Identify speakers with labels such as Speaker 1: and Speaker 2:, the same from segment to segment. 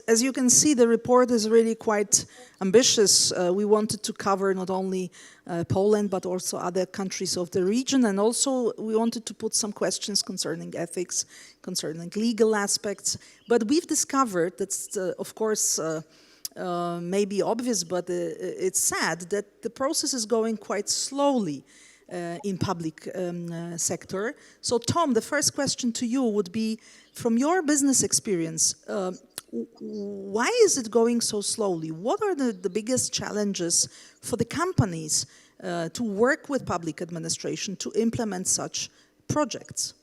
Speaker 1: as you can see, the report is really quite ambitious. We wanted to cover not only Poland, but also other countries of the region. And also we wanted to put some questions concerning ethics, concerning legal aspects. But we've discovered that's, of course, maybe obvious, but it's sad that the process is going quite slowly in public sector. So Tom, the first question to you would be, from your business experience, why is it going so slowly? What are the biggest challenges for the companies to work with public administration to implement such projects?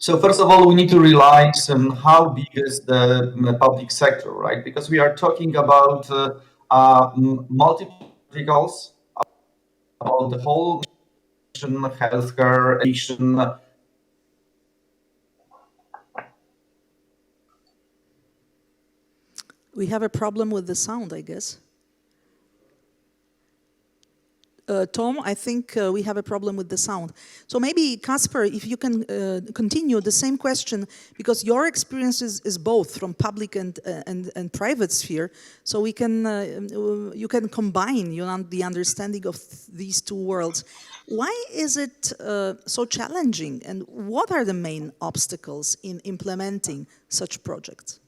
Speaker 2: So first of all, we need to realize how big is the public sector, right? Because we are talking about multiple verticals, about the whole healthcare, education.
Speaker 1: We have a problem with the sound, I guess. Tom, I think we have a problem with the sound. So maybe, Kasper, if you can continue the same question, because your experience is both from public and private sphere, so we can you can combine the understanding of these two worlds. Why is it so challenging, and what are the main obstacles in implementing such projects?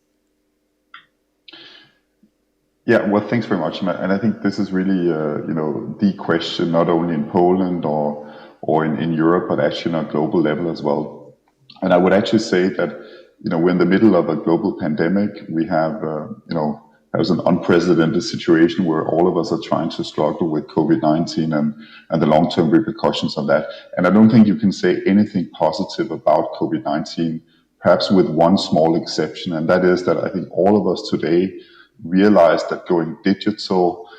Speaker 3: Yeah, well, thanks very much, and I think this is really, the question not only in Poland or in Europe, but actually on a global level as well. And I would actually say that, we're in the middle of a global pandemic. We have, there's an unprecedented situation where all of us are trying to struggle with COVID-19 and the long-term repercussions of that. And I don't think you can say anything positive about COVID-19, perhaps with one small exception, and that is that I think all of us today realize that going digital,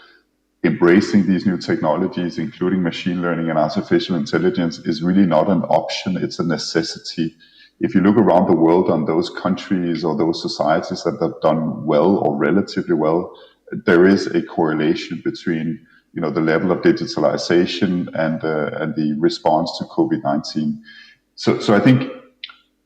Speaker 3: embracing these new technologies, including machine learning and artificial intelligence, is really not an option, it's a necessity. If you look around the world on those countries or those societies that have done well or relatively well, there is a correlation between the level of digitalization and the response to COVID-19. So I think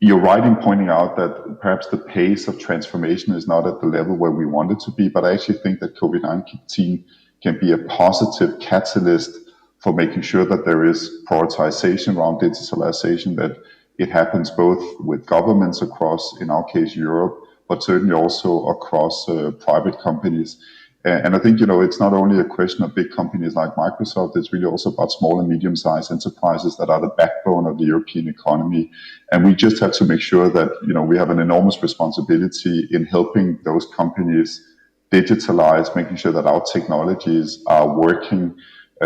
Speaker 3: you're right in pointing out that perhaps the pace of transformation is not at the level where we want it to be, but I actually think that COVID-19 can be a positive catalyst for making sure that there is prioritization around digitalization, that it happens both with governments across, in our case, Europe, but certainly also across private companies. And I think, it's not only a question of big companies like Microsoft, it's really also about small and medium-sized enterprises that are the backbone of the European economy. And we just have to make sure that, we have an enormous responsibility in helping those companies digitalize, making sure that our technologies are working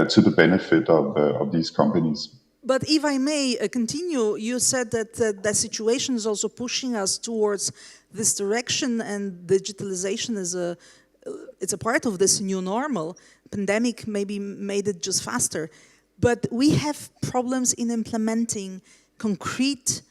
Speaker 3: to the benefit of these companies.
Speaker 1: But if I may continue, you said that the situation is also pushing us towards this direction, and digitalization is it's a part of this new normal. Pandemic maybe made it just faster, but we have problems in implementing concrete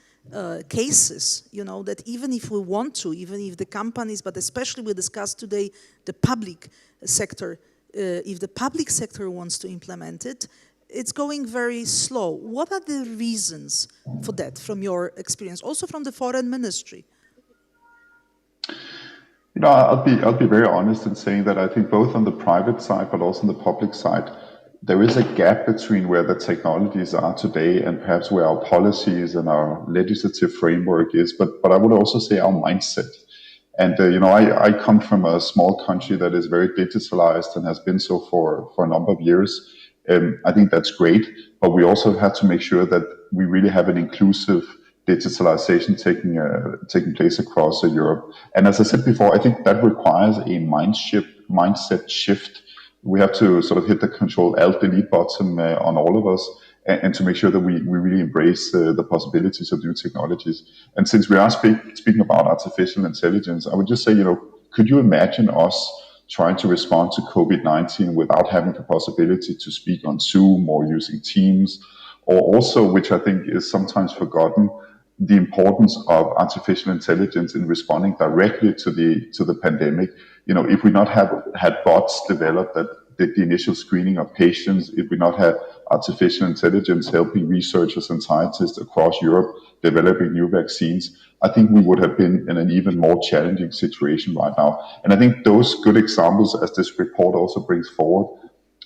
Speaker 1: cases, that even if we want to, even if the companies, but especially we discussed today the public sector, if the public sector wants to implement it, it's going very slow. What are the reasons for that from your experience, also from the foreign ministry?
Speaker 3: I'll be very honest in saying that I think both on the private side, but also on the public side, there is a gap between where the technologies are today and perhaps where our policies and our legislative framework is. But I would also say our mindset. And, I come from a small country that is very digitalized and has been so for a number of years. I think that's great, but we also have to make sure that we really have an inclusive digitalization taking place across Europe. And as I said before, I think that requires a mindset shift. We have to sort of hit the Control-Alt-Delete button on all of us, and to make sure that we really embrace the possibilities of new technologies. And since we are speaking about artificial intelligence, I would just say, could you imagine us trying to respond to COVID-19 without having the possibility to speak on Zoom or using Teams, or also, which I think is sometimes forgotten, the importance of artificial intelligence in responding directly to the pandemic. If we not had bots developed that the initial screening of patients, if we not had artificial intelligence helping researchers and scientists across Europe developing new vaccines, I think we would have been in an even more challenging situation right now. And I think those good examples, as this report also brings forward,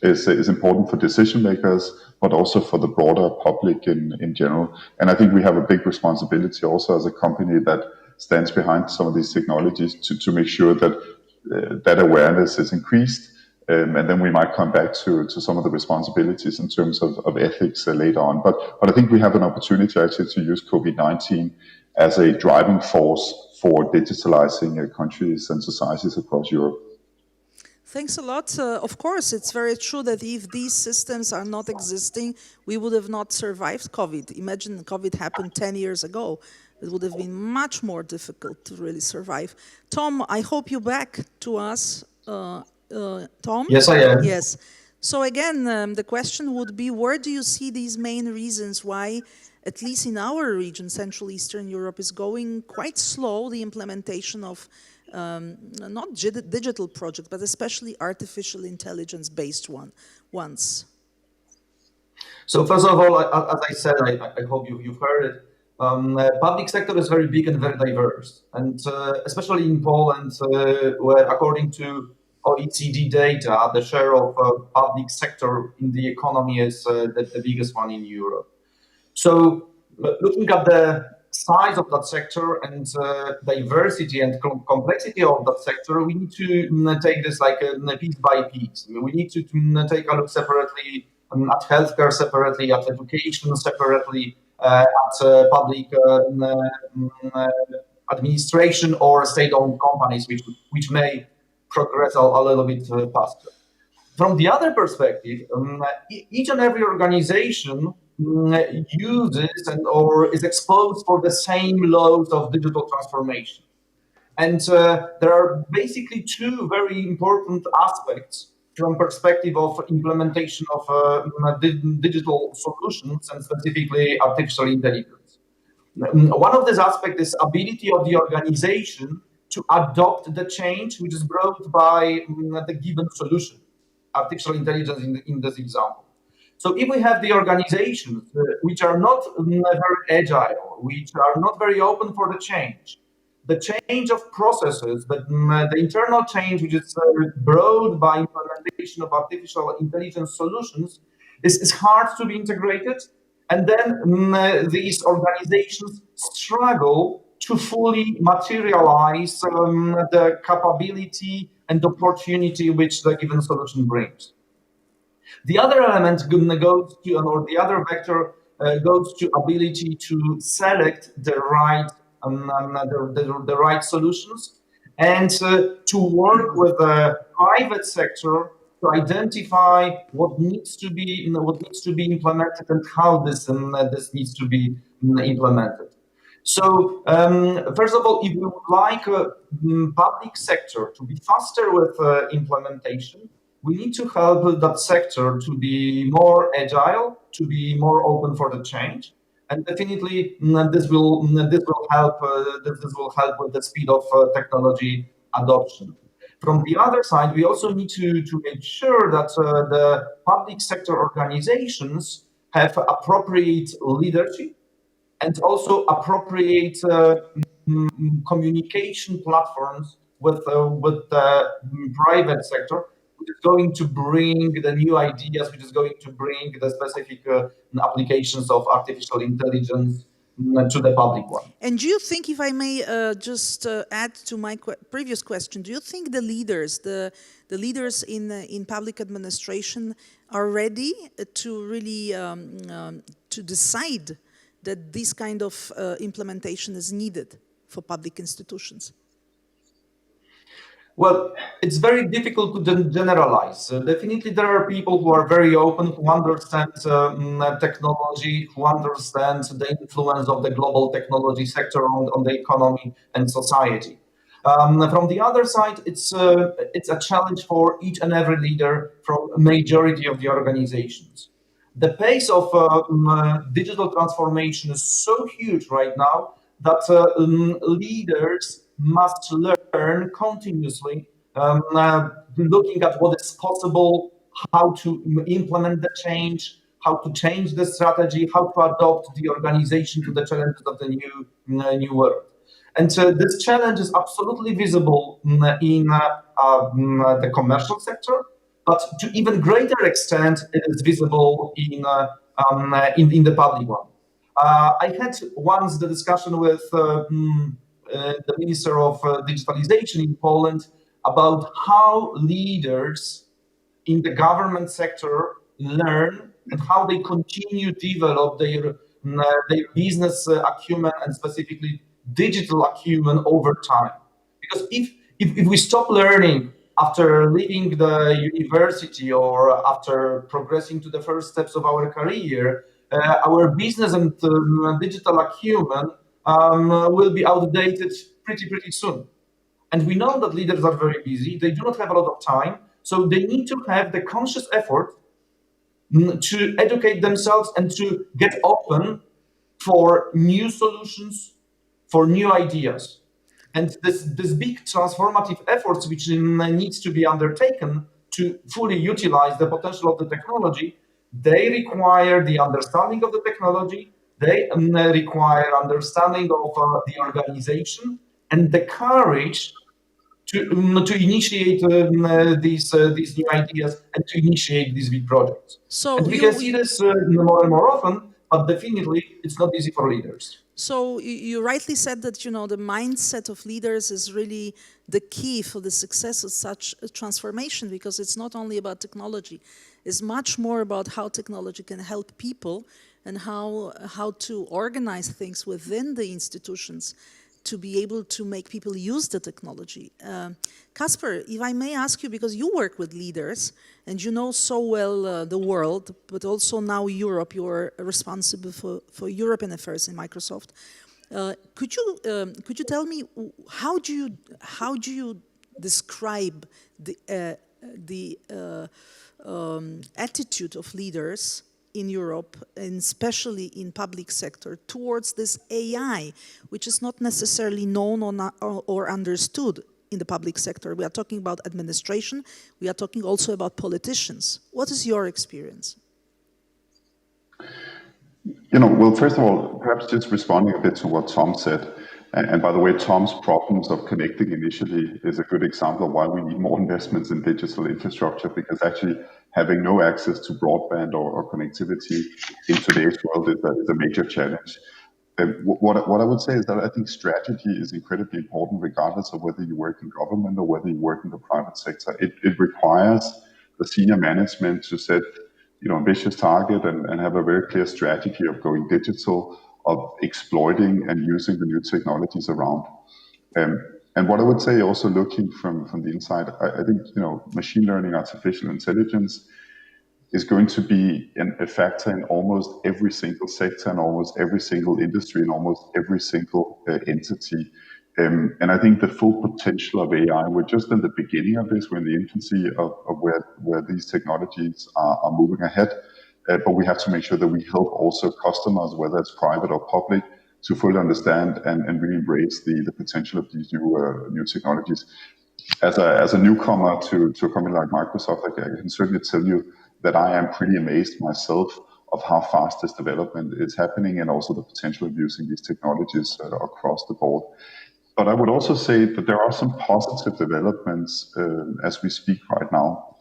Speaker 3: is important for decision makers, but also for the broader public in general. And I think we have a big responsibility also as a company that stands behind some of these technologies to make sure that that awareness is increased. And then we might come back to some of the responsibilities in terms of ethics later on. But I think we have an opportunity actually to use COVID-19 as a driving force for digitalizing countries and societies across Europe.
Speaker 1: Thanks a lot. Of course, it's very true that if these systems are not existing, we would have not survived COVID. Imagine COVID happened 10 years ago. It would have been much more difficult to really survive. Tom, I hope you're back to us. Tom?
Speaker 2: Yes, I am.
Speaker 1: Yes. So again, the question would be, where do you see these main reasons why, at least in our region, Central Eastern Europe, is going quite slow, the implementation of not digital projects, but especially artificial intelligence-based ones?
Speaker 2: So first of all, as I said, I hope you've heard it. Public sector is very big and very diverse, and especially in Poland, where according to OECD data, the share of public sector in the economy is the biggest one in Europe. So looking at the size of that sector and diversity and complexity of that sector, we need to take this like piece by piece. We need to take a look separately at healthcare, separately at education, separately at public administration or state-owned companies, which may progress a little bit faster. From the other perspective, each and every organization uses or is exposed for the same loads of digital transformation. And there are basically two very important aspects from perspective of implementation of digital solutions and specifically artificial intelligence. One of these aspects is ability of the organization to adopt the change which is brought by the given solution, artificial intelligence in this example. So if we have the organizations which are not very agile, which are not very open for the change of processes, but the internal change which is brought by implementation of artificial intelligence solutions is hard to be integrated. And then these organizations struggle to fully materialize the capability and opportunity which the given solution brings. The other element goes to, or the other vector goes to ability to select the right solutions and to work with the private sector to identify what needs to be implemented and how this needs to be implemented. So first of all, if we would like public sector to be faster with implementation, we need to help that sector to be more agile, to be more open for the change, and definitely this will help with the speed of technology adoption. From the other side, we also need to make sure that the public sector organizations have appropriate leadership and also appropriate communication platforms with the private sector, which is going to bring the new ideas, which is going to bring the specific applications of artificial intelligence to the public one.
Speaker 1: And do you think, if I may just add to my previous question, do you think the leaders in public administration are ready to really to decide that this kind of implementation is needed for public institutions?
Speaker 2: Well, it's very difficult to generalize. Definitely there are people who are very open, who understand technology, who understand the influence of the global technology sector on the economy and society. From the other side, it's a challenge for each and every leader from a majority of the organizations. The pace of digital transformation is so huge right now that leaders must learn continuously, looking at what is possible, how to implement the change, how to change the strategy, how to adopt the organization to the challenges of the new world. And this challenge is absolutely visible in the commercial sector, but to even greater extent, it is visible in the public one. I had once the discussion with the Minister of Digitalization in Poland about how leaders in the government sector learn and how they continue to develop their business acumen and specifically digital acumen over time. Because if we stop learning after leaving the university or after progressing to the first steps of our career, our business and digital acumen will be outdated pretty soon. And we know that leaders are very busy. They do not have a lot of time. So they need to have the conscious effort to educate themselves and to get open for new solutions, for new ideas. And this big transformative efforts which needs to be undertaken to fully utilize the potential of the technology, they require the understanding of the technology, they require understanding of the organization and the courage to initiate these new ideas and to initiate these big projects.
Speaker 1: So
Speaker 2: and we can see this more and more often, but definitely it's not easy for leaders.
Speaker 1: So you rightly said that, the mindset of leaders is really the key for the success of such a transformation, because it's not only about technology. It's much more about how technology can help people and how to organize things within the institutions to be able to make people use the technology. Kasper, if I may ask you, because you work with leaders and you know so well the world, but also now Europe, you're responsible for European affairs in Microsoft. Could you tell me how do you describe the attitude of leaders in Europe, and especially in public sector, towards this AI, which is not necessarily known or understood in the public sector? We are talking about administration. We are talking also about politicians. What is your experience?
Speaker 3: Well, first of all, perhaps just responding a bit to what Tom said. And by the way, Tom's problems of connecting initially is a good example of why we need more investments in digital infrastructure, because actually having no access to broadband or connectivity in today's world is a major challenge. What I would say is that I think strategy is incredibly important, regardless of whether you work in government or whether you work in the private sector. It requires the senior management to set ambitious target and have a very clear strategy of going digital, of exploiting and using the new technologies around. And what I would say, also looking from the inside, I think machine learning, artificial intelligence is going to be a factor in almost every single sector and almost every single industry and almost every single entity. And I think the full potential of AI, we're just in the beginning of this, we're in the infancy of where these technologies are moving ahead. But we have to make sure that we help also customers, whether it's private or public, to fully understand and really embrace the potential of these new technologies. As a newcomer to a company like Microsoft, I can certainly tell you that I am pretty amazed myself of how fast this development is happening, and also the potential of using these technologies across the board. But I would also say that there are some positive developments as we speak right now.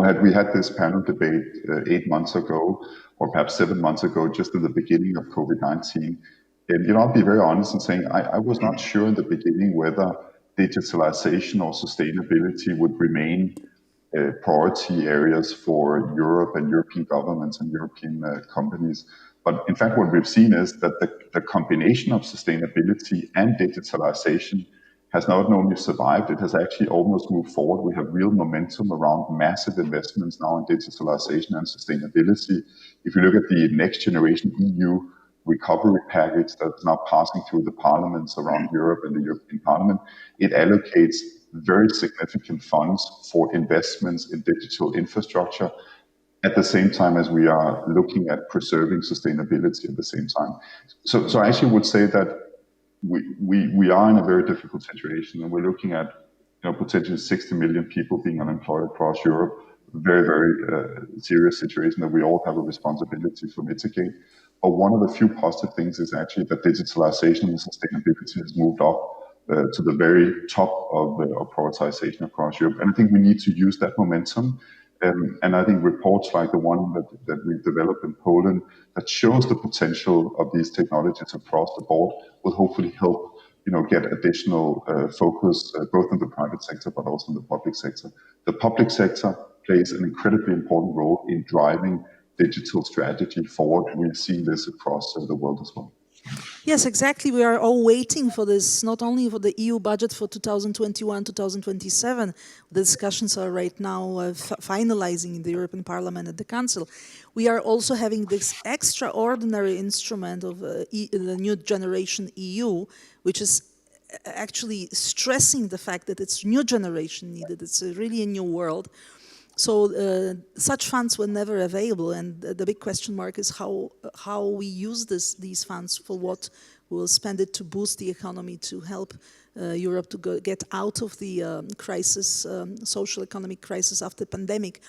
Speaker 3: Had we had this panel debate 8 months ago, or perhaps 7 months ago, just in the beginning of COVID-19, and I'll be very honest in saying I was not sure in the beginning whether digitalization or sustainability would remain priority areas for Europe and European governments and European companies. But in fact, what we've seen is that the combination of sustainability and digitalization has not only survived, it has actually almost moved forward. We have real momentum around massive investments now in digitalization and sustainability. If you look at the next generation EU recovery package that's now passing through the parliaments around Europe and the European Parliament, it allocates very significant funds for investments in digital infrastructure, at the same time as we are looking at preserving sustainability at the same time. So I actually would say that we are in a very difficult situation, and we're looking at potentially 60 million people being unemployed across Europe, very, very serious situation that we all have a responsibility to mitigate. But one of the few positive things is actually that digitalization and sustainability has moved up to the very top of prioritization across Europe. And I think we need to use that momentum. And I think reports like the one that we've developed in Poland that shows the potential of these technologies across the board will hopefully help get additional focus both in the private sector but also in the public sector. The public sector plays an incredibly important role in driving digital strategy forward. We've seen this across the world as well.
Speaker 1: Yes, exactly. We are all waiting for this, not only for the EU budget for 2021-2027. The discussions are right now finalizing in the European Parliament and the Council. We are also having this extraordinary instrument of the new generation EU, which is actually stressing the fact that it's new generation needed. It's really a new world. So such funds were never available, and the big question mark is how we use these funds, for what we will spend it to boost the economy, to help Europe to get out of the crisis, social economic crisis after pandemic.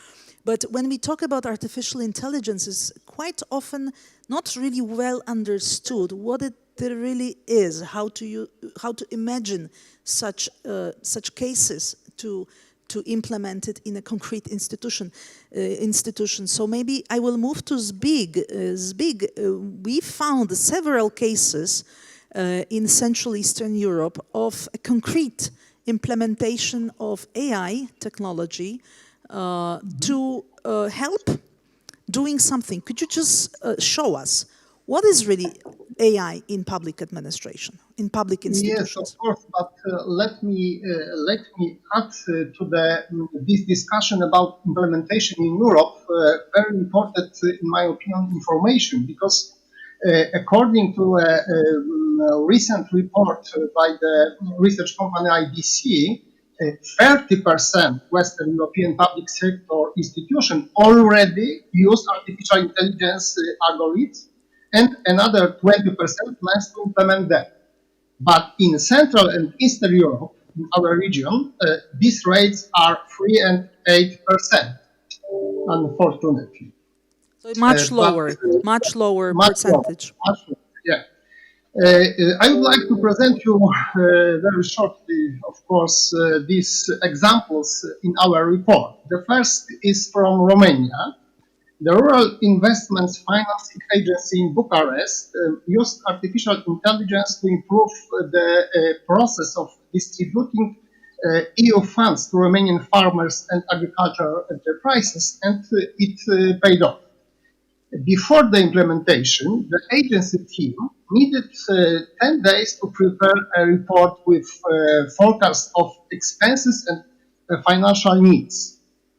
Speaker 1: But when we talk about artificial intelligence, it's quite often not really well understood what it really is, how to imagine such cases to implement it in a concrete institution. So maybe I will move to Zbig. We found several cases in Central Eastern Europe of a concrete implementation of AI technology to help doing something. Could you just show us what is really AI in public administration, in public institutions?
Speaker 4: Yes, of course. But let me add to this discussion about implementation in Europe very important, in my opinion, information, because according to a recent report by the research company IDC, 30% Western European public sector institutions already use artificial intelligence algorithms, and another 20% plans to implement them. But in Central and Eastern Europe, in our region, these rates are 3 and 8%, unfortunately.
Speaker 1: So much lower percentage.
Speaker 4: Much lower, yeah. I would like to present you very shortly, of course, these examples in our report. The first is from Romania. The Rural Investments Financing Agency in Bucharest used artificial intelligence to improve the process of distributing EU funds to Romanian farmers and agricultural enterprises, and it paid off. Before the implementation, the agency team needed 10 days to prepare a report with forecast of expenses and financial needs.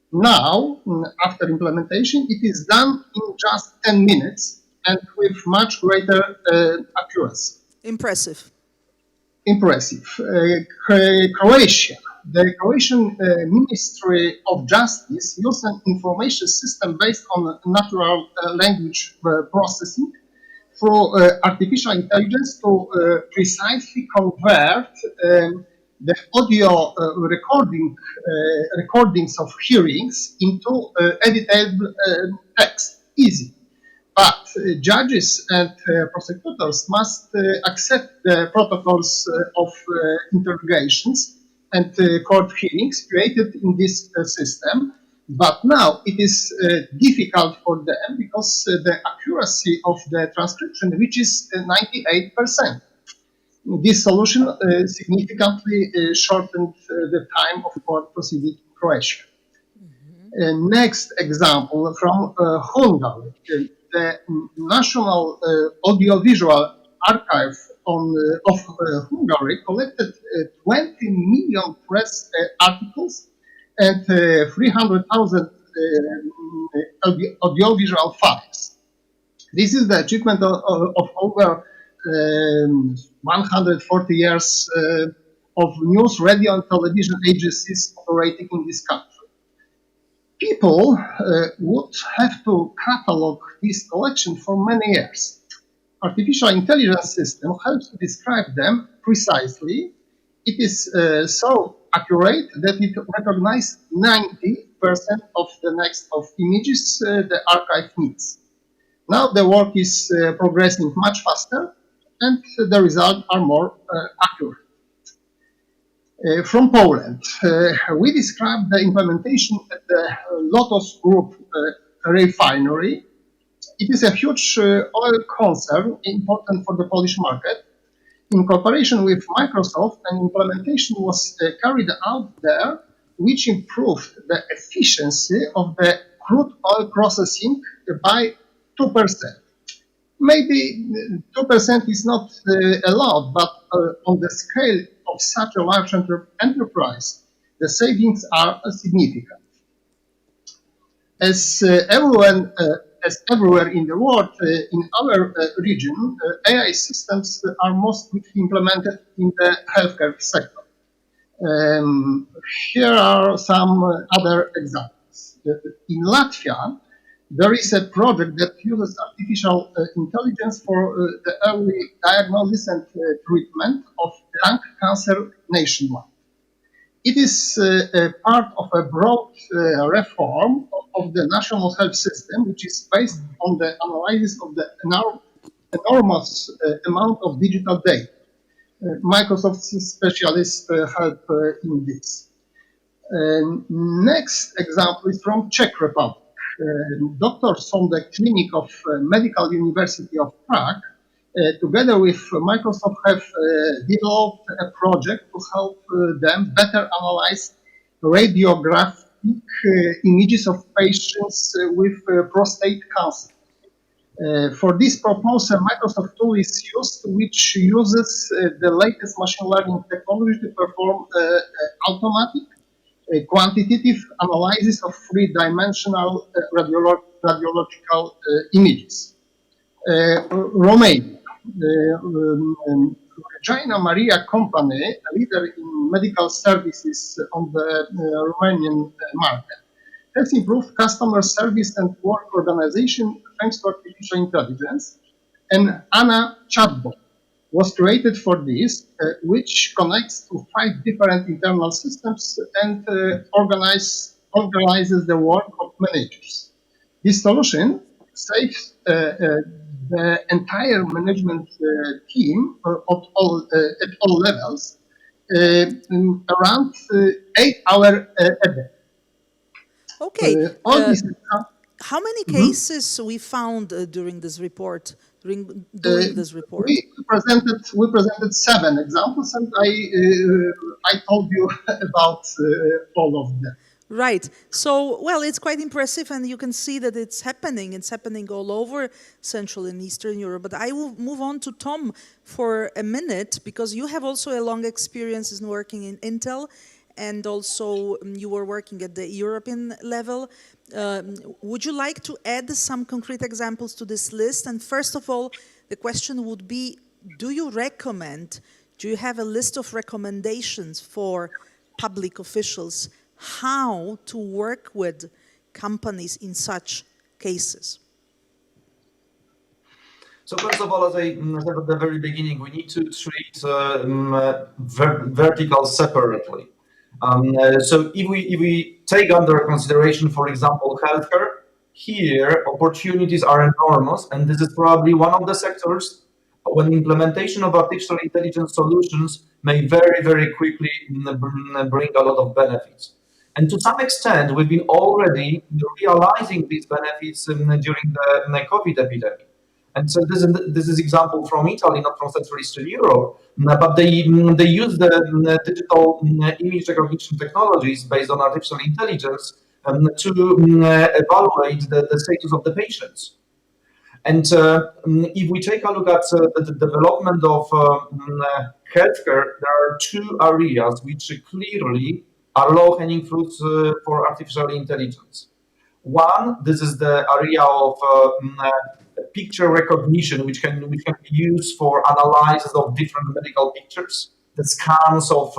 Speaker 4: Now, after implementation, it is done in just 10 minutes and with much greater accuracy.
Speaker 1: Impressive.
Speaker 4: Croatia. The Croatian Ministry of Justice used an information system based on natural language processing through artificial intelligence to precisely convert the audio recordings of hearings into editable text. Easy. But judges and prosecutors must accept the protocols of interrogations and court hearings created in this system. But now it is difficult for them because the accuracy of the transcription reaches 98%. This solution significantly shortened the time of court proceeding in Croatia. Next example from Hungary. The National Audiovisual Archive of Hungary collected 20 million press articles and 300,000 audiovisual files. This is the achievement of over 140 years of news, radio, and television agencies operating in this country. People would have to catalog this collection for many years. Artificial intelligence system helps to describe them precisely. It is so accurate that it recognizes 90 of the next of images the archive needs. Now the work is progressing much faster, and the results are more accurate. From Poland, we described the implementation at the Lotos Group refinery. It is a huge oil concern important for the Polish market. In cooperation with Microsoft, an implementation was carried out there, which improved the efficiency of the crude oil processing by 2%. Maybe 2% is not a lot, but on the scale of such a large enterprise, the savings are significant. As everywhere in the world, in our region, AI systems are most quickly implemented in the healthcare sector. Here are some other examples. In Latvia, there is a project that uses artificial intelligence for the early diagnosis and treatment of lung cancer nationwide. It is a part of a broad reform of the national health system, which is based on the analysis of the enormous amount of digital data. Microsoft's specialists help in this. Next example is from Czech Republic. Doctors from the Clinic of Medical University of Prague, together with Microsoft, have developed a project to help them better analyze radiographic images of patients with prostate cancer. For this purpose, a Microsoft tool is used, which uses the latest machine learning technology to perform automatic quantitative analysis of three-dimensional radiological images. Romania. Regina Maria Company, a leader in medical services on the Romanian market, has improved customer service and work organization thanks to artificial intelligence. An ANA chatbot was created for this, which connects to 5 different internal systems and organizes the work of managers. This solution saves the entire management team at all levels around 8 hours a day.
Speaker 1: Okay.
Speaker 4: This
Speaker 1: how many cases we found during this report? During this report,
Speaker 4: we presented 7 examples, and I told you about all of them.
Speaker 1: Right. So, well, it's quite impressive, and you can see that it's happening. It's happening all over Central and Eastern Europe. But I will move on to Tom for a minute, because you have also a long experience in working in Intel, and also you were working at the European level. Would you like to add some concrete examples to this list? And first of all, the question would be, do you have a list of recommendations for public officials how to work with companies in such cases?
Speaker 2: So first of all, as I said at the very beginning, we need to treat verticals separately. So if we take under consideration, for example, healthcare, here opportunities are enormous, and this is probably one of the sectors when implementation of artificial intelligence solutions may very, very quickly bring a lot of benefits. And to some extent, we've been already realizing these benefits during the COVID epidemic. And so this is example from Italy, not from Central Eastern Europe, but they use the digital image recognition technologies based on artificial intelligence to evaluate the status of the patients. And if we take a look at the development of healthcare, there are 2 areas which clearly are low-hanging fruits for artificial intelligence. One, this is the area of picture recognition, which can be used for analysis of different medical pictures, the scans of,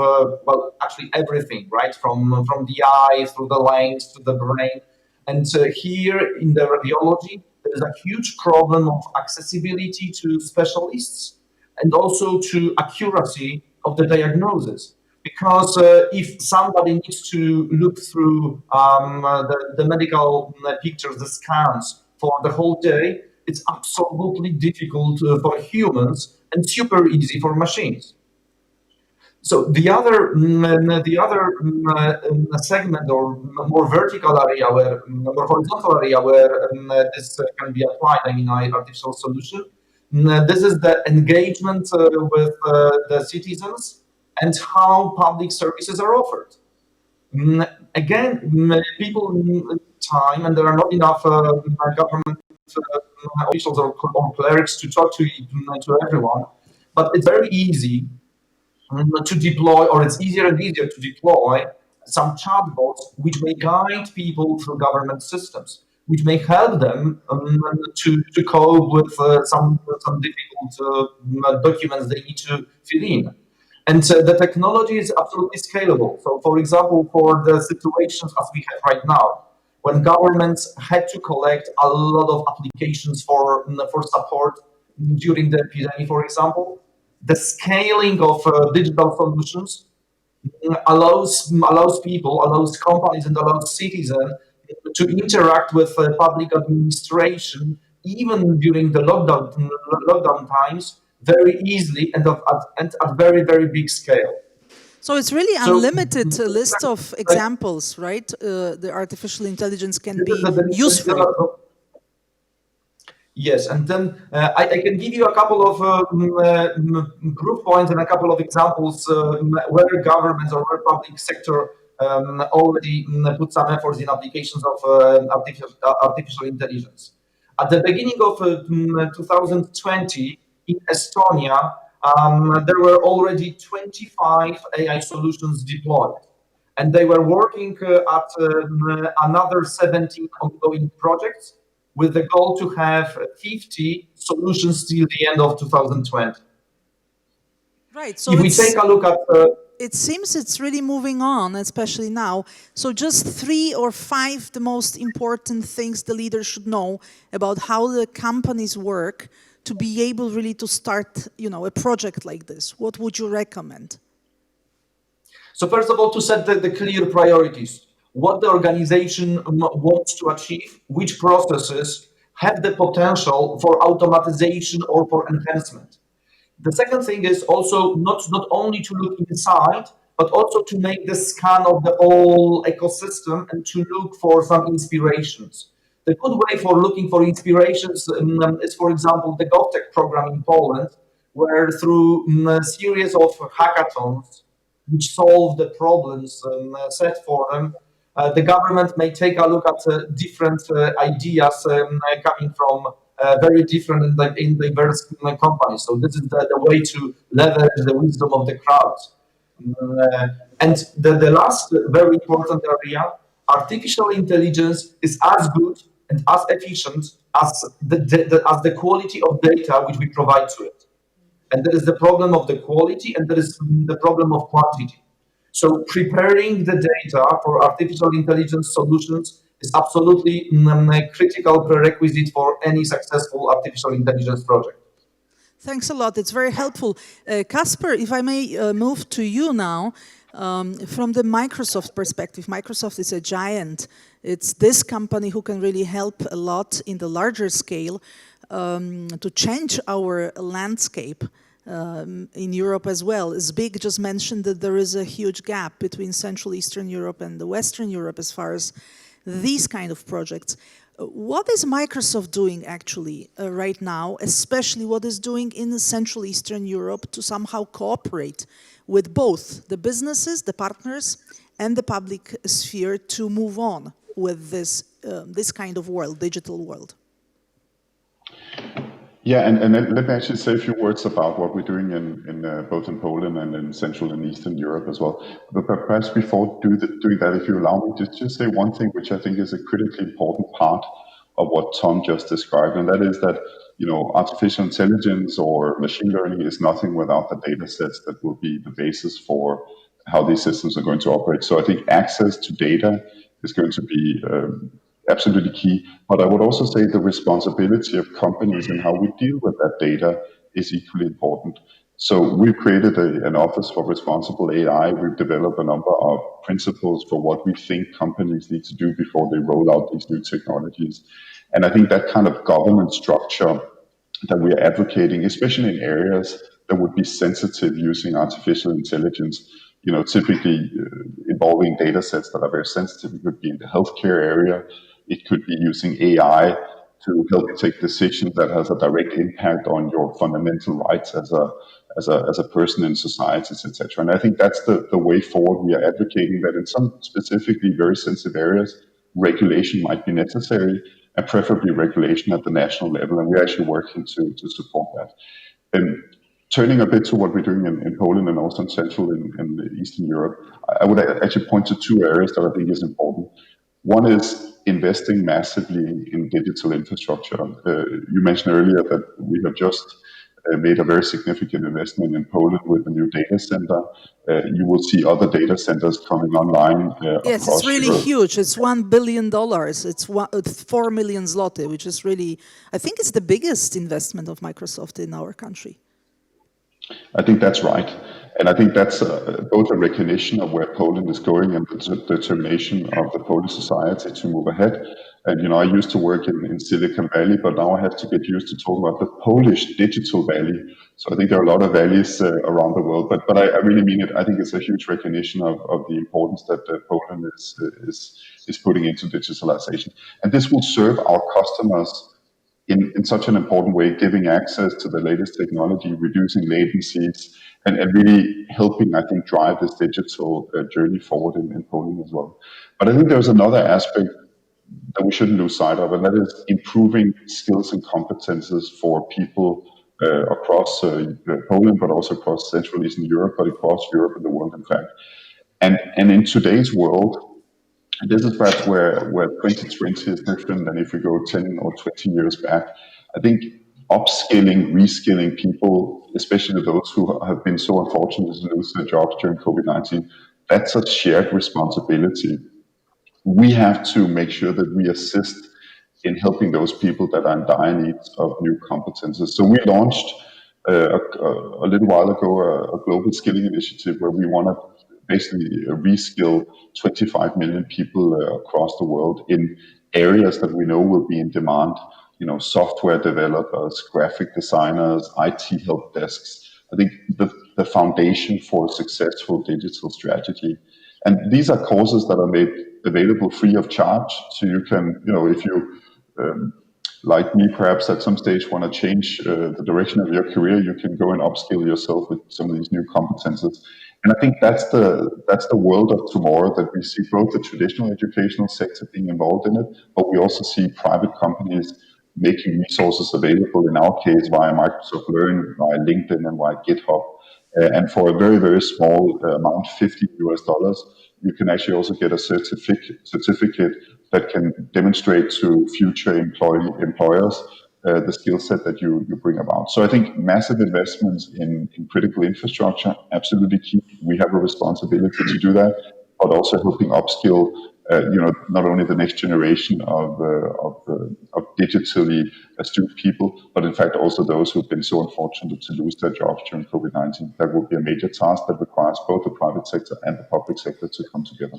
Speaker 2: well, actually everything, right? From the eye, through the lens, to the brain. And here in the radiology, there is a huge problem of accessibility to specialists and also to accuracy of the diagnosis. Because if somebody needs to look through the medical pictures, the scans for the whole day, it's absolutely difficult for humans and super easy for machines. So the other segment or more vertical area where, more horizontal area where this can be applied, I mean, artificial solution, this is the engagement with the citizens and how public services are offered. Again, people need time, and there are not enough government officials or clerics to talk to everyone. But it's very easy to deploy, or it's easier and easier to deploy some chatbots which may guide people through government systems, which may help them to cope with some difficult documents they need to fill in. And the technology is absolutely scalable. So, for example, for the situations as we have right now, when governments had to collect a lot of applications for support during the epidemic, for example, the scaling of digital solutions allows people, allows companies, and allows citizens to interact with public administration even during the lockdown times very easily and at very, very big scale.
Speaker 1: So it's really unlimited list of examples, right? The artificial intelligence can be useful.
Speaker 2: Yes, and then I can give you a couple of proof points and a couple of examples where governments or where public sector already put some efforts in applications of artificial intelligence. At the beginning of 2020, in Estonia, there were already 25 AI solutions deployed, and they were working at another 17 ongoing projects, with the goal to have 50 solutions till the end of 2020.
Speaker 1: Right. So
Speaker 2: if we take a look at...
Speaker 1: it seems it's really moving on, especially now. So just 3 or 5 the most important things the leader should know about how the companies work to be able really to start, a project like this. What would you recommend?
Speaker 2: So first of all, to set the clear priorities. What the organization wants to achieve, which processes have the potential for automatization or for enhancement. The second thing is also not only to look inside, but also to make the scan of the whole ecosystem and to look for some inspirations. The good way for looking for inspirations is, for example, the GovTech program in Poland, where through a series of hackathons, which solve the problems set for them, the government may take a look at different ideas coming from very different and diverse companies. So this is the way to leverage the wisdom of the crowds. And the last very important area, artificial intelligence is as good and as efficient as the quality of data which we provide to it. And there is the problem of the quality, and there is the problem of quantity. So preparing the data for artificial intelligence solutions is absolutely a critical prerequisite for any successful artificial intelligence project.
Speaker 1: Thanks a lot. It's very helpful. Kasper, if I may move to you now, from the Microsoft perspective. Microsoft is a giant. It's this company who can really help a lot in the larger scale to change our landscape. In Europe as well. Zbig just mentioned that there is a huge gap between Central Eastern Europe and the Western Europe as far as these kind of projects. What is Microsoft doing actually right now, especially what is doing in Central Eastern Europe to somehow cooperate with both the businesses, the partners, and the public sphere to move on with this kind of world, digital world?
Speaker 3: Yeah, and let me actually say a few words about what we're doing in both in Poland and in Central and Eastern Europe as well. But perhaps before doing that, if you allow me, just say one thing which I think is a critically important part of what Tom just described, and that is that artificial intelligence or machine learning is nothing without the data sets that will be the basis for how these systems are going to operate. So I think access to data is going to be absolutely key. But I would also say the responsibility of companies and how we deal with that data is equally important. So we've created an office for responsible AI. We've developed a number of principles for what we think companies need to do before they roll out these new technologies. And I think that kind of governance structure that we're advocating, especially in areas that would be sensitive using artificial intelligence, typically involving data sets that are very sensitive. It could be in the healthcare area. It could be using AI to help you take decisions that has a direct impact on your fundamental rights as a person in societies, etc. And I think that's the way forward. We are advocating that in some specifically very sensitive areas, regulation might be necessary, and preferably regulation at the national level. And we're actually working to support that. And turning a bit to what we're doing in Poland and also in Central and Eastern Europe, I would actually point to two areas that I think is important. One is investing massively in digital infrastructure. You mentioned earlier that we have just made a very significant investment in Poland with a new data center. You will see other data centers coming online
Speaker 1: Yes,
Speaker 3: across
Speaker 1: it's really
Speaker 3: Europe.
Speaker 1: huge. It's $1 billion. It's 4 million zloty, which is really, I think it's the biggest investment of Microsoft in our country.
Speaker 3: I think that's right. And I think that's both a recognition of where Poland is going and the determination of the Polish society to move ahead. And, I used to work in Silicon Valley, but now I have to get used to talking about the Polish digital valley. So I think there are a lot of valleys around the world, but I really mean it. I think it's a huge recognition of the importance that Poland is putting into digitalization. And this will serve our customers in such an important way, giving access to the latest technology, reducing latencies, and really helping, I think, drive this digital journey forward in Poland as well. But I think there's another aspect that we shouldn't lose sight of, and that is improving skills and competences for people across Poland, but also across Central Eastern Europe, but across Europe and the world, in fact. And in today's world, this is perhaps where 2020 is different than if we go 10 or 20 years back. I think upskilling, reskilling people, especially those who have been so unfortunate to lose their jobs during COVID-19, that's a shared responsibility. We have to make sure that we assist in helping those people that are in dire need of new competences. So we launched a little while ago a global skilling initiative where we want to basically reskill 25 million people across the world in areas that we know will be in demand. Software developers, graphic designers, IT help desks. I think the foundation for a successful digital strategy. And these are courses that are made available free of charge. So you can, if you, like me, perhaps at some stage want to change the direction of your career, you can go and upskill yourself with some of these new competences. And I think that's the world of tomorrow, that we see both the traditional educational sector being involved in it, but we also see private companies making resources available, in our case, via Microsoft Learn, via LinkedIn, and via GitHub. And for a very, very small amount, $50, you can actually also get a certificate that can demonstrate to future employers the skill set that you bring about. So I think massive investments in critical infrastructure, absolutely key. We have a responsibility to do that, but also helping upskill, not only the next generation of digitally astute people, but in fact also those who've been so unfortunate to lose their jobs during COVID-19. That will be a major task that requires both the private sector and the public sector to come together.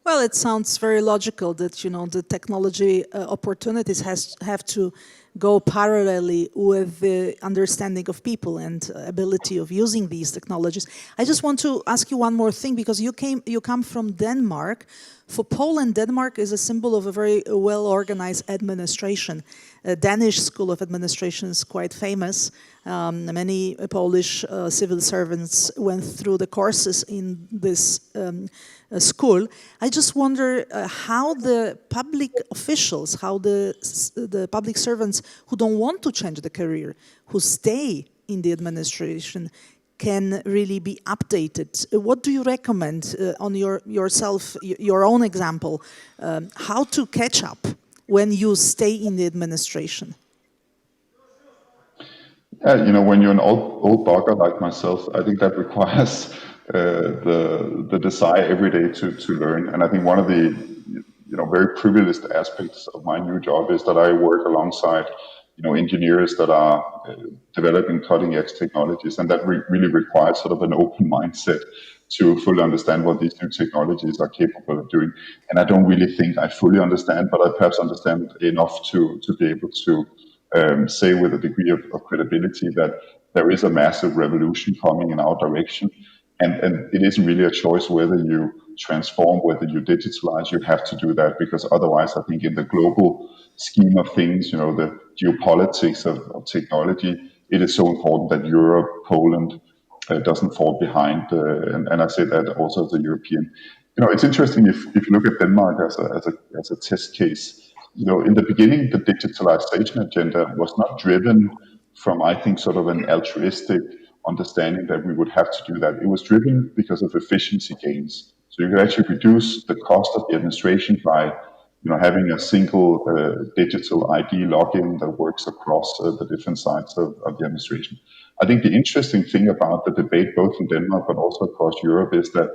Speaker 1: Well, it sounds very logical that, the technology opportunities have to go parallelly with the understanding of people and ability of using these technologies. I just want to ask you one more thing, because you come from Denmark. For Poland, Denmark is a symbol of a very well-organized administration. A Danish School of Administration is quite famous. Many Polish civil servants went through the courses in this school. I just wonder how the public officials, how the public servants who don't want to change the career, who stay in the administration, can really be updated. What do you recommend on your own example, how to catch up when you stay in the administration?
Speaker 3: When you're an old bugger like myself, I think that requires the desire every day to learn. And I think one of the very privileged aspects of my new job is that I work alongside engineers that are developing cutting edge technologies, and that really requires sort of an open mindset to fully understand what these new technologies are capable of doing. And I don't really think I fully understand, but I perhaps understand enough to be able to say with a degree of credibility that there is a massive revolution coming in our direction. And it isn't really a choice whether you transform, whether you digitalize. You have to do that, because otherwise, I think in the global scheme of things, the geopolitics of technology, it is so important that Europe, Poland, doesn't fall behind. And I say that also as a European. It's interesting if you look at Denmark as a test case. In the beginning, the digitalization agenda was not driven from, I think, sort of an altruistic understanding that we would have to do that. It was driven because of efficiency gains. So you could actually reduce the cost of the administration by having a single digital ID login that works across the different sides of the administration. I think the interesting thing about the debate, both in Denmark but also across Europe, is that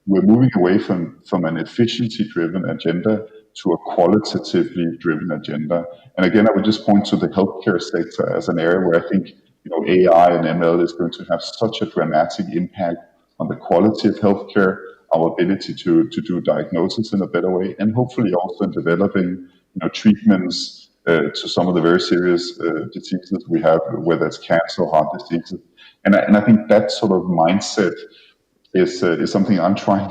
Speaker 3: we're moving away from an efficiency-driven agenda to a qualitatively driven agenda. And again, I would just point to the healthcare sector as an area where I think AI and ML is going to have such a dramatic impact on the quality of healthcare, our ability to do diagnosis in a better way, and hopefully also in developing treatments to some of the very serious diseases we have, whether it's cancer or heart diseases. And I think that sort of mindset is something I'm trying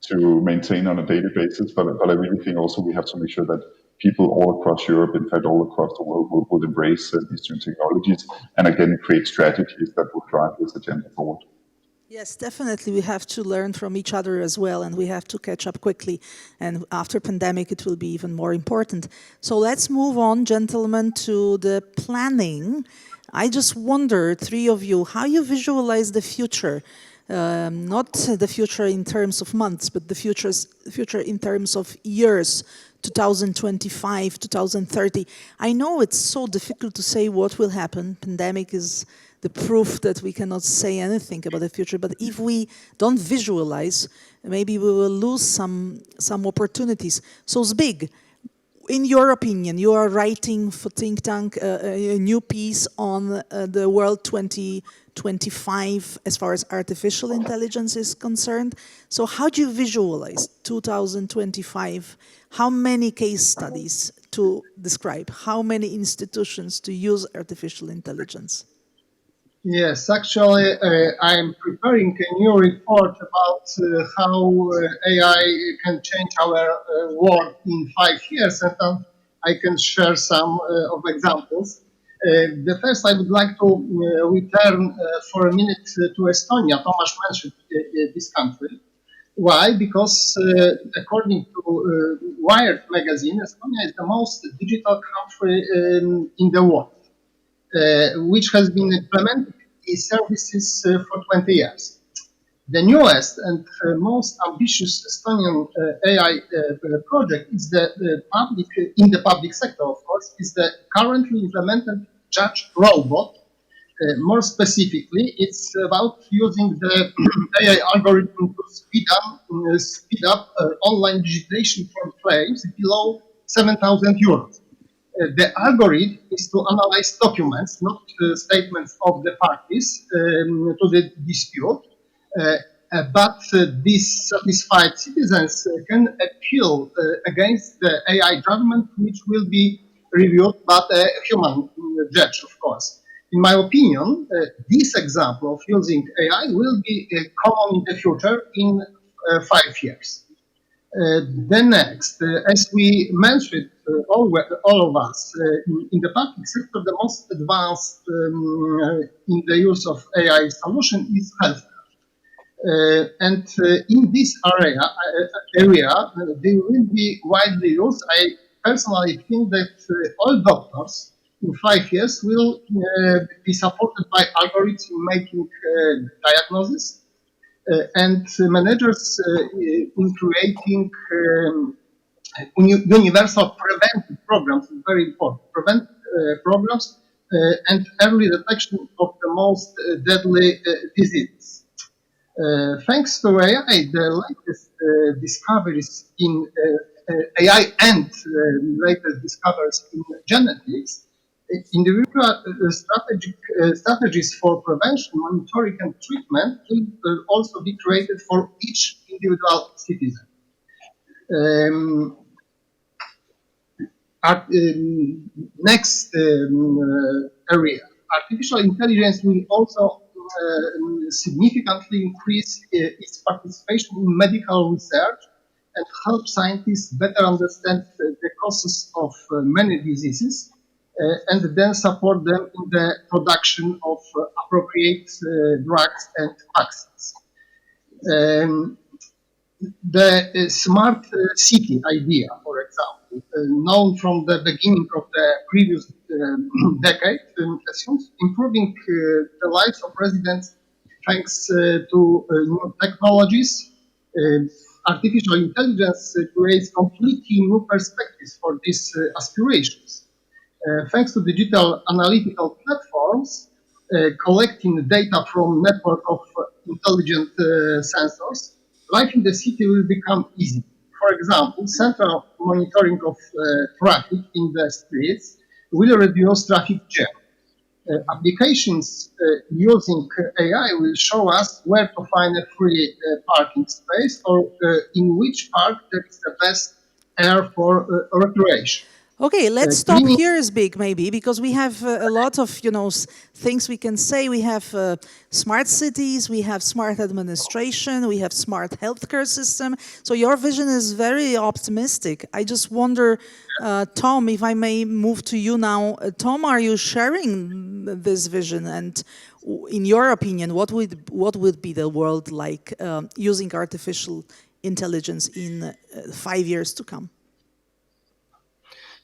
Speaker 3: to maintain on a daily basis, but I really think also we have to make sure that people all across Europe, in fact all across the world, will embrace these new technologies and again create strategies that will drive this agenda forward.
Speaker 1: Yes, definitely. We have to learn from each other as well, and we have to catch up quickly. And after pandemic, it will be even more important. So let's move on, gentlemen, to the planning. I just wonder, three of you, how you visualize the future. Not the future in terms of months, but the future in terms of years, 2025, 2030. I know it's so difficult to say what will happen. Pandemic is the proof that we cannot say anything about the future. But if we don't visualize, maybe we will lose some opportunities. So Zbig, in your opinion, you are writing for think tank a new piece on the world 2025 as far as artificial intelligence is concerned. So how do you visualize 2025? How many case studies to describe? How many institutions to use artificial intelligence?
Speaker 4: Yes, actually, I'm preparing a new report about how AI can change our world in 5 years, and I can share some of examples. The first, I would like to return for a minute to Estonia. Tomasz mentioned this country. Why? Because according to Wired magazine, Estonia is the most digital country in the world, which has been implementing these services for 20 years. The newest and most ambitious Estonian AI project is in the public sector, of course, is the currently implemented judge robot. More specifically, it's about using the AI algorithm to speed up online digitization for claims below 7,000 euros. The algorithm is to analyze documents, not statements of the parties to the dispute, but dissatisfied citizens can appeal against the AI judgment, which will be reviewed by a human judge, of course. In my opinion, this example of using AI will be common in the future in 5 years. The next, as we mentioned, all of us, in the public sector, the most advanced in the use of AI solution is healthcare. And in this area, they will be widely used. I personally think that all doctors in 5 years will be supported by algorithms in making diagnosis, and managers in creating universal preventive programs is very important. Programs and early detection of the most deadly diseases. Thanks to AI, the latest discoveries in AI and latest discoveries in genetics Individual strategies for prevention, monitoring, and treatment will also be created for each individual citizen. Next area, artificial intelligence will also significantly increase its participation in medical research and help scientists better understand the causes of many diseases and then support them in the production of appropriate drugs and vaccines. The smart city idea, for example, known from the beginning of the previous decade, assumes improving the lives of residents thanks to new technologies. Artificial intelligence creates completely new perspectives for these aspirations. Thanks to digital analytical platforms, collecting data from network of intelligent sensors, life in the city will become easy. For example, central monitoring of traffic in the streets will reduce traffic jam. Applications using AI will show us where to find a free parking space or in which park there is the best air for recreation.
Speaker 1: Okay, let's stop here, Zbig, maybe, because we have a lot of, things we can say. We have smart cities, we have smart administration, we have smart healthcare system. So your vision is very optimistic. I just wonder, Tom, if I may move to you now. Tom, are you sharing this vision? And in your opinion, what would be the world like using artificial intelligence in 5 years to come?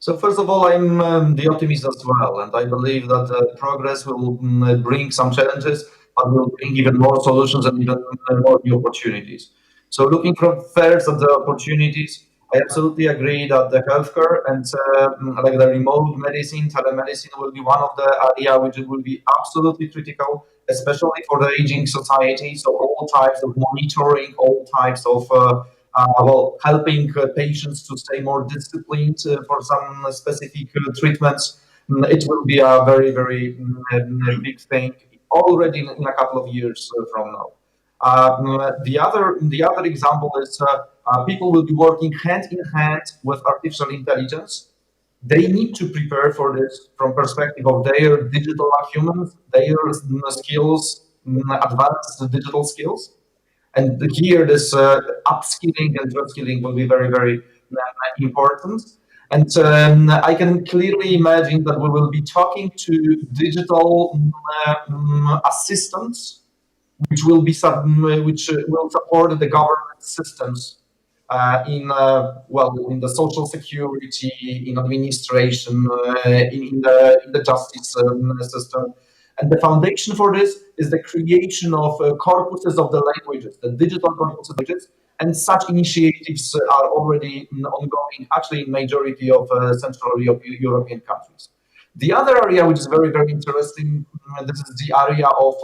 Speaker 2: So first of all, I'm the optimist as well, and I believe that progress will bring some challenges, but will bring even more solutions and even more new opportunities. So looking from first at the opportunities, I absolutely agree that the healthcare and like the remote medicine, telemedicine will be one of the area which will be absolutely critical, especially for the aging society. So all types of monitoring, all types of helping patients to stay more disciplined for some specific treatments. It will be a very, very big thing already in a couple of years from now. The other example is people will be working hand in hand with artificial intelligence. They need to prepare for this from perspective of their digital acumen, their skills, advanced digital skills. And here, this upskilling and reskilling will be very, very important. And I can clearly imagine that we will be talking to digital assistants, which will support the government systems in the social security, in administration, in the justice system. And the foundation for this is the creation of corpuses of the languages, the digital corpuses of languages, and such initiatives are already ongoing, actually in majority of Central European countries. The other area which is very, very interesting, this is the area of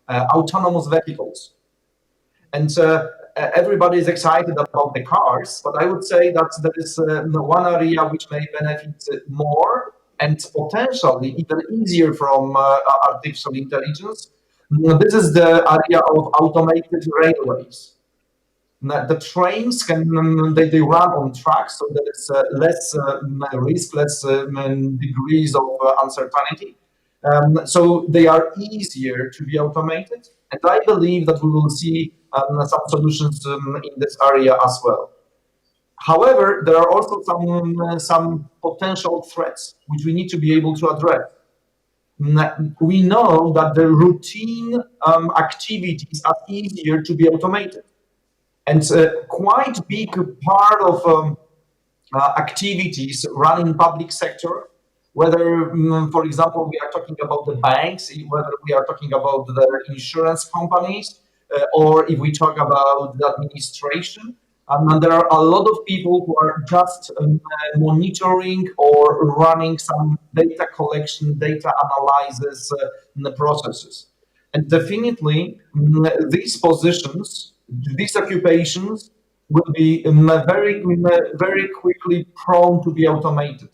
Speaker 2: autonomous vehicles. And everybody is excited about the cars, but I would say that there is one area which may benefit more and potentially even easier from artificial intelligence. This is the area of automated railways. The trains they run on tracks, so there is less risk, less degrees of uncertainty. So they are easier to be automated, and I believe that we will see some solutions in this area as well. However, there are also some potential threats which we need to be able to address. We know that the routine activities are easier to be automated. And quite big part of activities run in public sector, whether, for example, we are talking about the banks, whether we are talking about the insurance companies, or if we talk about the administration. And there are a lot of people who are just monitoring or running some data collection, data analysis processes. And definitely, these positions, these occupations will be very, very quickly prone to be automated.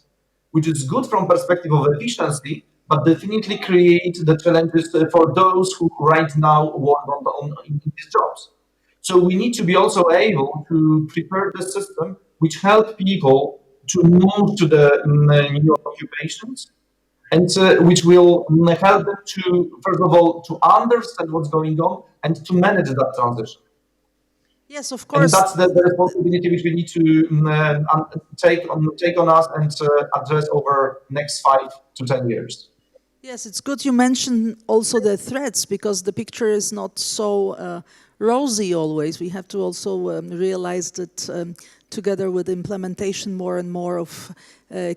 Speaker 2: which is good from perspective of efficiency, but definitely create the challenges for those who right now work in these jobs. So we need to be also able to prepare the system which help people to move to the new occupations, and which will help them to, first of all, to understand what's going on and to manage that transition.
Speaker 1: Yes, of
Speaker 2: And
Speaker 1: course.
Speaker 2: that's the responsibility which we need to take on us and address over next 5 to 10 years.
Speaker 1: Yes, it's good you mentioned also the threats, because the picture is not so rosy always. We have to also realize that together with implementation more and more of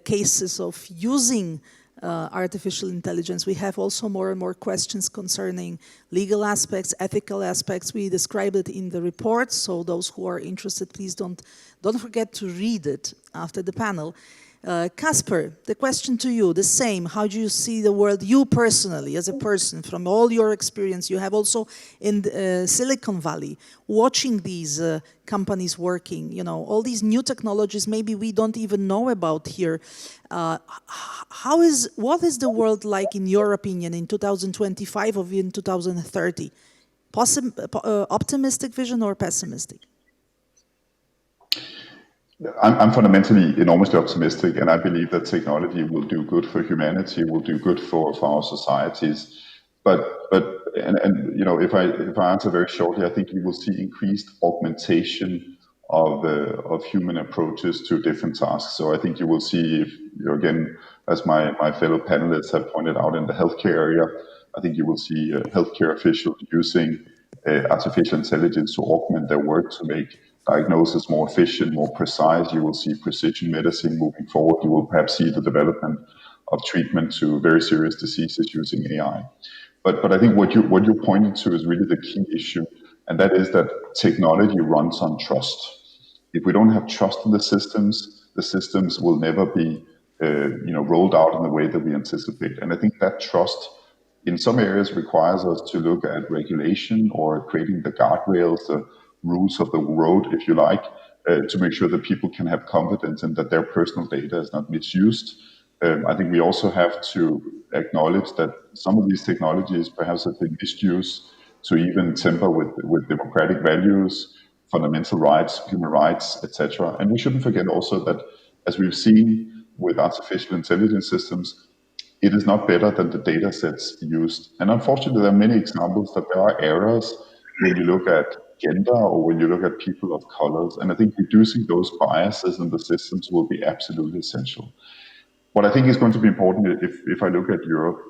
Speaker 1: cases of using artificial intelligence, we have also more and more questions concerning legal aspects, ethical aspects. We describe it in the report, so those who are interested, please don't forget to read it after the panel. Kasper, the question to you, the same. How do you see the world, you personally, as a person, from all your experience? You have also in Silicon Valley, watching these companies working, you know, all these new technologies maybe we don't even know about here. What is the world like, in your opinion, in 2025 or in 2030? Optimistic vision or pessimistic?
Speaker 3: I'm fundamentally enormously optimistic, and I believe that technology will do good for humanity, will do good for our societies. But you know, if I answer very shortly, I think you will see increased augmentation of human approaches to different tasks. So I think you will see, if, you know, again, as my fellow panelists have pointed out, in the healthcare area, I think you will see healthcare officials using artificial intelligence to augment their work, to make diagnosis more efficient, more precise. You will see precision medicine moving forward. You will perhaps see the development of treatment to very serious diseases using AI. But I think what you pointed to is really the key issue, and that is that technology runs on trust. If we don't have trust in the systems will never be rolled out in the way that we anticipate. And I think that trust in some areas requires us to look at regulation or creating the guardrails, the rules of the road, if you like, to make sure that people can have confidence in that their personal data is not misused. I think we also have to acknowledge that some of these technologies perhaps have been misused to even temper with democratic values, fundamental rights, human rights, etc. And we shouldn't forget also that, as we've seen with artificial intelligence systems, it is not better than the data sets used. And unfortunately, there are many examples that there are errors when you look at gender or when you look at people of colors. And I think reducing those biases in the systems will be absolutely essential. What I think is going to be important, if I look at Europe,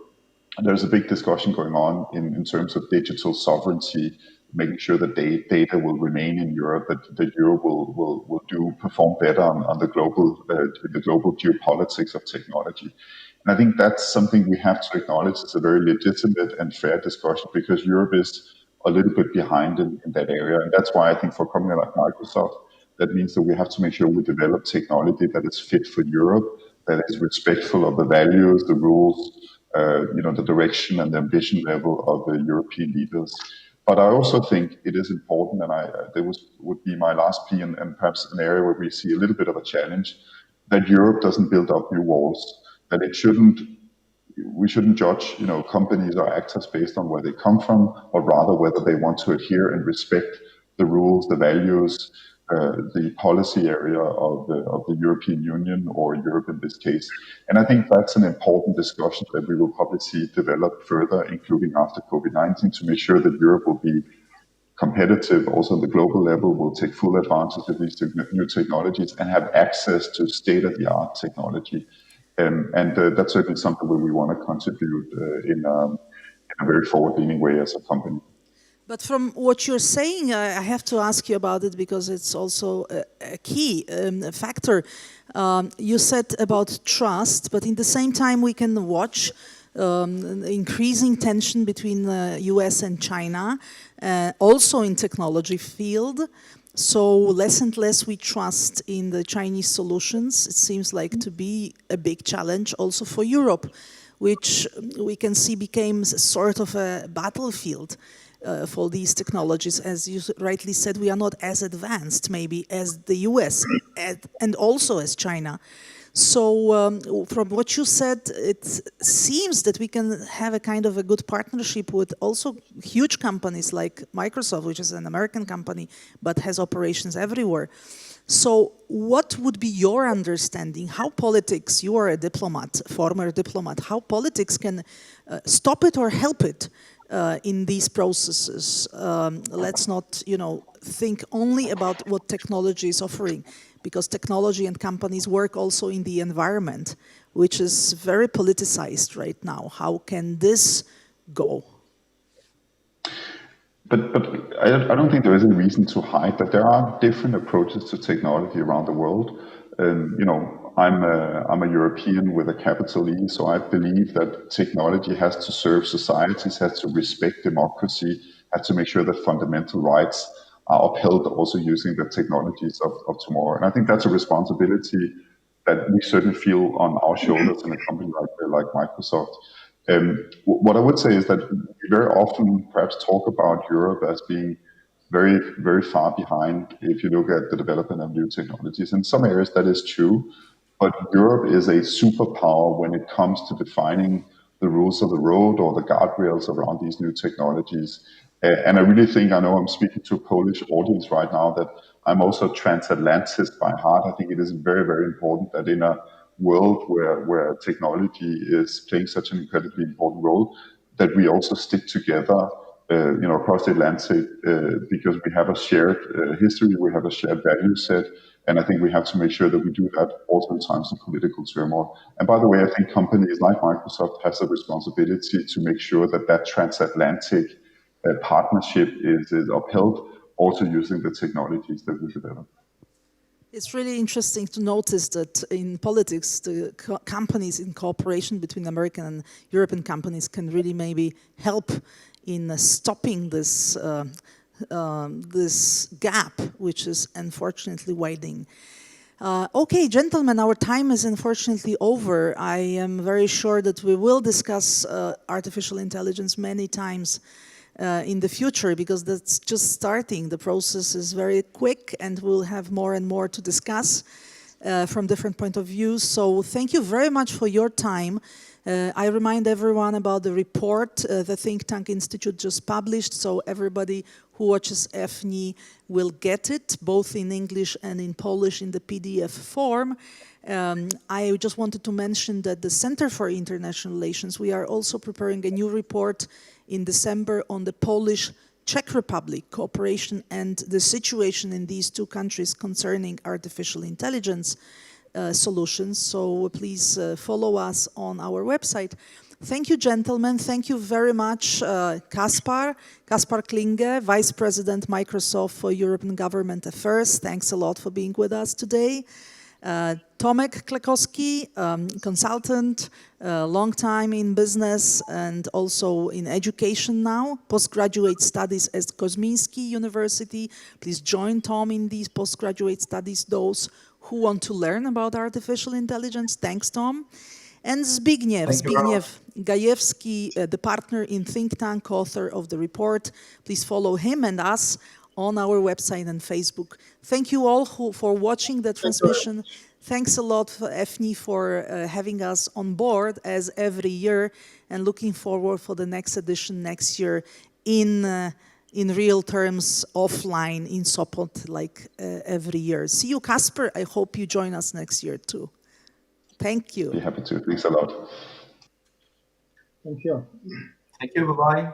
Speaker 3: there's a big discussion going on in terms of digital sovereignty, making sure that data will remain in Europe, that Europe will perform better on the global geopolitics of technology. And I think that's something we have to acknowledge. It's a very legitimate and fair discussion, because Europe is a little bit behind in that area. And that's why I think for a company like Microsoft, that means that we have to make sure we develop technology that is fit for Europe, that is respectful of the values, the rules, the direction and the ambition level of the European leaders. But I also think it is important, and would be my last plea, and perhaps an area where we see a little bit of a challenge, that Europe doesn't build up new walls, that we shouldn't judge, companies or actors based on where they come from, but rather whether they want to adhere and respect the rules, the values, the policy area of the European Union, or Europe in this case. And I think that's an important discussion that we will probably see develop further, including after COVID-19, to make sure that Europe will be competitive also on the global level, will take full advantage of these new technologies and have access to state-of-the-art technology. And that's certainly something where we want to contribute in a very forward-leaning way as a company.
Speaker 1: But from what you're saying, I have to ask you about it, because it's also a key factor. You said about trust, but in the same time we can watch increasing tension between the US and China, also in technology field. So less and less we trust in the Chinese solutions. It seems like to be a big challenge also for Europe, which we can see became sort of a battlefield for these technologies. As you rightly said, we are not as advanced maybe as the US and also as China. So from what you said, it seems that we can have a kind of a good partnership with also huge companies like Microsoft, which is an American company, but has operations everywhere. So what would be your understanding, how politics, you are a diplomat, former diplomat, how politics can stop it or help it in these processes? Let's not, think only about what technology is offering, because technology and companies work also in the environment, which is very politicized right now. How can this go?
Speaker 3: But I don't think there is a reason to hide that there are different approaches to technology around the world. I'm a European with a capital E, so I believe that technology has to serve societies, has to respect democracy, has to make sure that fundamental rights are upheld also using the technologies of tomorrow. And I think that's a responsibility that we certainly feel on our shoulders in a company like Microsoft. What I would say is that we very often perhaps talk about Europe as being very, very far behind if you look at the development of new technologies. In some areas that is true, but Europe is a superpower when it comes to defining the rules of the road or the guardrails around these new technologies. And I really think, I know I'm speaking to a Polish audience right now, that I'm also a transatlantist by heart. I think it is very, very important that in a world where technology is playing such an incredibly important role, that we also stick together, across the Atlantic, because we have a shared history, we have a shared value set, and I think we have to make sure that we do that also in times of political turmoil. And by the way, I think companies like Microsoft has a responsibility to make sure that that transatlantic partnership is upheld, also using the technologies that we develop.
Speaker 1: It's really interesting to notice that in politics, the companies in cooperation between American and European companies can really maybe help in stopping this this gap, which is unfortunately widening. Okay, gentlemen, our time is unfortunately over. I am very sure that we will discuss artificial intelligence many times in the future, because that's just starting. The process is very quick and we'll have more and more to discuss from different point of view. So thank you very much for your time. I remind everyone about the report the Think Tank Institute just published, so everybody who watches EFNI will get it, both in English and in Polish in the PDF form. I just wanted to mention that the Center for International Relations, we are also preparing a new report in December on the Polish-Czech Republic cooperation and the situation in these two countries concerning artificial intelligence solutions. So please follow us on our website. Thank you, gentlemen. Thank you very much, Kaspar Klinge, Vice President, Microsoft for European Government Affairs. Thanks a lot for being with us today. Tomek Klekowski, consultant, long time in business and also in education now, postgraduate studies at Kozmiński University. Please join Tom in these postgraduate studies, those who want to learn about artificial intelligence. Thanks, Tom. And Zbigniew Gajewski, the partner in Think Tank, author of the report. Please follow him and us on our website and Facebook. Thank you all for watching the transmission. Thanks a lot for EFNI for having us on board as every year, and looking forward for the next edition next year in real terms, offline, in Sopot, like every year. See you, Kasper. I hope you join us next year too. Thank you.
Speaker 3: Be happy to. Thanks a lot.
Speaker 4: Thank you.
Speaker 2: Thank you. Bye-bye.